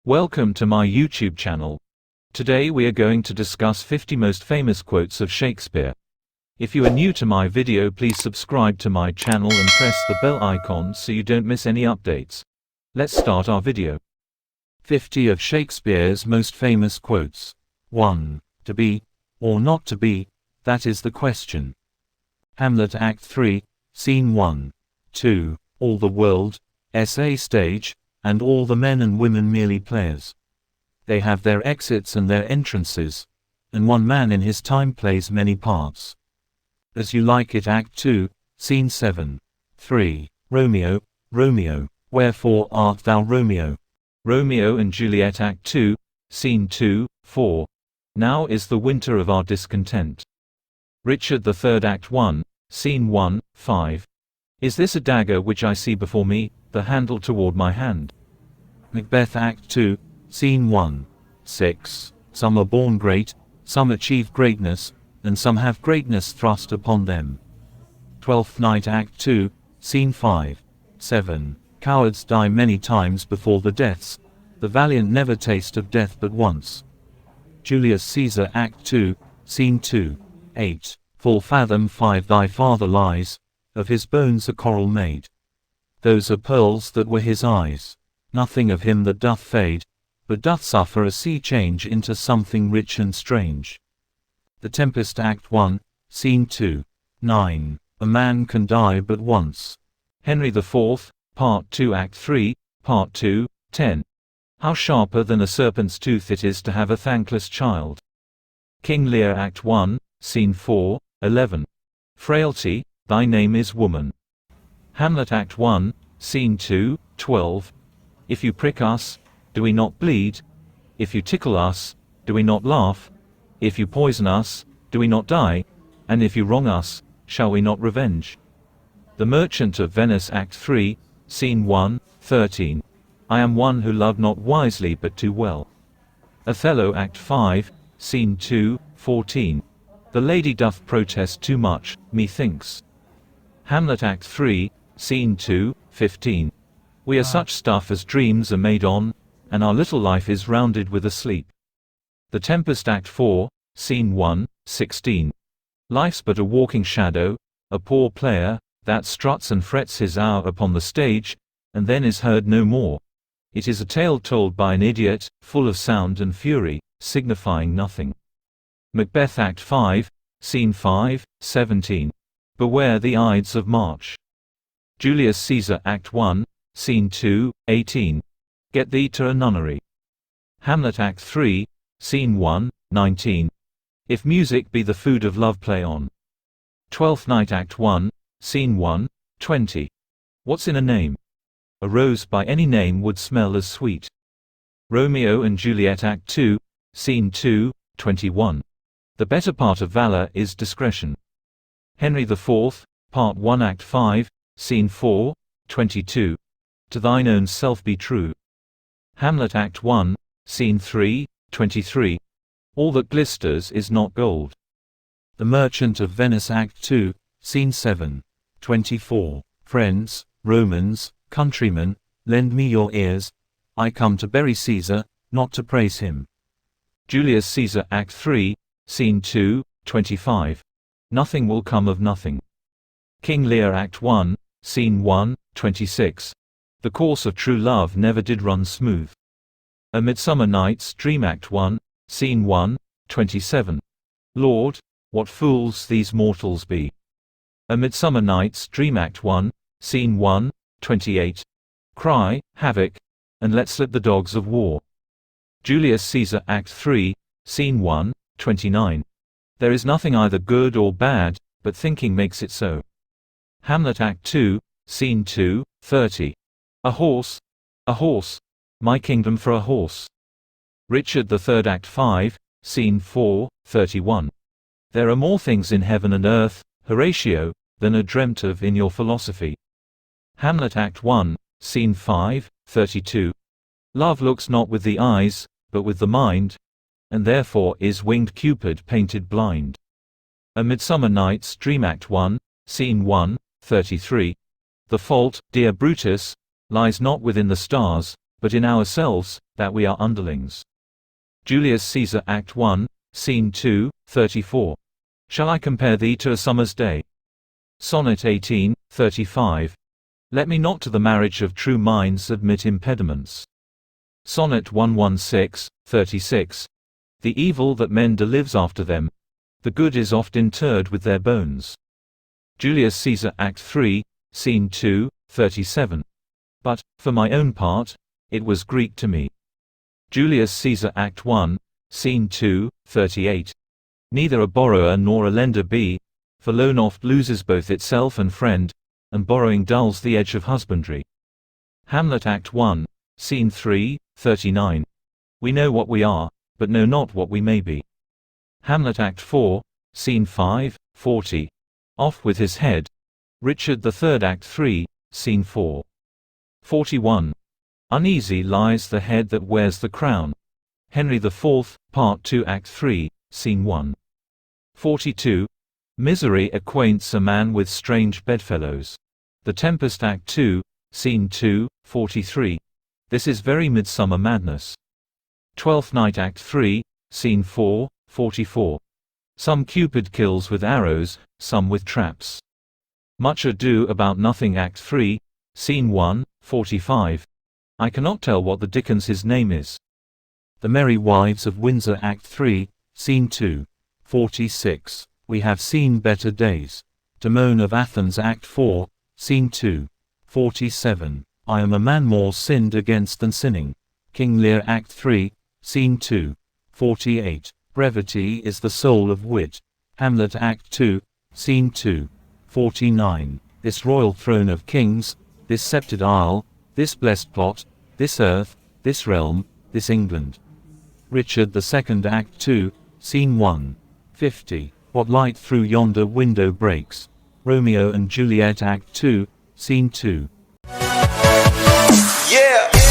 Welcome to my YouTube channel. Today we are going to discuss 50 most famous quotes of Shakespeare. If you are new to my video, please subscribe to my channel and press the bell icon so you don't miss any updates. Let's start our video. 50 of Shakespeare's most famous quotes. 1. To be, or not to be, that is the question. Hamlet Act 3, Scene 1. 2. All the world, SA stage, and all the men and women merely players. They have their exits and their entrances, and one man in his time plays many parts. As You Like It Act 2, Scene 7. 3. Romeo, Romeo, wherefore art thou Romeo? Romeo and Juliet Act 2, Scene 2, 4. Now is the winter of our discontent. Richard III Act 1, Scene 1, 5. Is this a dagger which I see before me, the handle toward my hand? Macbeth Act 2, Scene 1, 6. Some are born great, some achieve greatness, and some have greatness thrust upon them. Twelfth Night Act 2, Scene 5, 7. Cowards die many times before the deaths, the valiant never taste of death but once. Julius Caesar Act 2, Scene 2, 8. Full fathom 5 thy father lies, of his bones a coral made. Those are pearls that were his eyes. Nothing of him that doth fade, but doth suffer a sea change into something rich and strange. The Tempest Act 1, Scene 2, 9. A man can die but once. Henry IV, Part 2 Act 3, Part 2, 10. How sharper than a serpent's tooth it is to have a thankless child. King Lear Act 1, Scene 4, 11. Frailty, thy name is woman. Hamlet Act 1, Scene 2, 12. If you prick us, do we not bleed? If you tickle us, do we not laugh? If you poison us, do we not die? And if you wrong us, shall we not revenge? The Merchant of Venice Act 3, Scene 1, 13. I am one who loved not wisely but too well. Othello Act 5, Scene 2, 14. The lady doth protest too much, methinks. Hamlet Act 3, Scene 2, 15. We are such stuff as dreams are made on, and our little life is rounded with a sleep. The Tempest Act 4, Scene 1, 16. Life's but a walking shadow, a poor player, that struts and frets his hour upon the stage, and then is heard no more. It is a tale told by an idiot, full of sound and fury, signifying nothing. Macbeth Act 5, Scene 5, 17. Beware the Ides of March. Julius Caesar Act 1, Scene 2, 18. Get thee to a nunnery. Hamlet Act 3, Scene 1, 19. If music be the food of love, play on. Twelfth Night Act 1, Scene 1, 20. What's in a name? A rose by any name would smell as sweet. Romeo and Juliet Act 2, Scene 2, 21. The better part of valor is discretion. Henry IV, Part 1 Act 5, Scene 4, 22. To thine own self be true. Hamlet Act 1, Scene 3, 23. All that glisters is not gold. The Merchant of Venice Act 2, Scene 7, 24. Friends, Romans, countrymen, lend me your ears. I come to bury Caesar, not to praise him. Julius Caesar Act 3, Scene 2, 25. Nothing will come of nothing. King Lear Act 1, Scene 1, 26. The course of true love never did run smooth. A Midsummer Night's Dream Act 1, Scene 1, 27. Lord, what fools these mortals be. A Midsummer Night's Dream Act 1, Scene 1, 28. Cry, havoc, and let slip the dogs of war. Julius Caesar Act 3, Scene 1, 29. There is nothing either good or bad, but thinking makes it so. Hamlet Act 2, Scene 2, 30. A horse, my kingdom for a horse. Richard III Act 5, Scene 4, 31. There are more things in heaven and earth, Horatio, than are dreamt of in your philosophy. Hamlet Act 1, Scene 5, 32. Love looks not with the eyes, but with the mind, and therefore is winged Cupid painted blind. A Midsummer Night's Dream Act 1, Scene 1, 33. The fault, dear Brutus, lies not within the stars, but in ourselves, that we are underlings. Julius Caesar Act 1, Scene 2, 34. Shall I compare thee to a summer's day? Sonnet 18, 35. Let me not to the marriage of true minds admit impediments. Sonnet 116, 36. The evil that men do lives after them, the good is oft interred with their bones. Julius Caesar Act 3, Scene 2, 37. But, for my own part, it was Greek to me. Julius Caesar Act 1, Scene 2, 38. Neither a borrower nor a lender be, for loan oft loses both itself and friend, and borrowing dulls the edge of husbandry. Hamlet Act 1, Scene 3, 39. We know what we are, but know not what we may be. Hamlet Act 4, Scene 5, 40. Off with his head. Richard III Act 3, Scene 4. 41. Uneasy lies the head that wears the crown. Henry IV, Part 2 Act 3, Scene 1. 42. Misery acquaints a man with strange bedfellows. The Tempest Act 2, Scene 2, 43. This is very midsummer madness. Twelfth Night Act 3, Scene 4, 44. Some Cupid kills with arrows, some with traps. Much Ado About Nothing Act 3, Scene 1, 45. I cannot tell what the dickens his name is. The Merry Wives of Windsor Act 3, Scene 2, 46. We have seen better days. Timon of Athens Act 4, Scene 2, 47. I am a man more sinned against than sinning. King Lear Act 3, Scene 2, 48. Brevity is the soul of wit. Hamlet Act 2, Scene 2, 49. This royal throne of kings, this sceptred isle, this blessed plot, this earth, this realm, this England. Richard II Act 2, Scene 1, 50. What light through yonder window breaks? Romeo and Juliet Act 2, Scene 2. Yeah.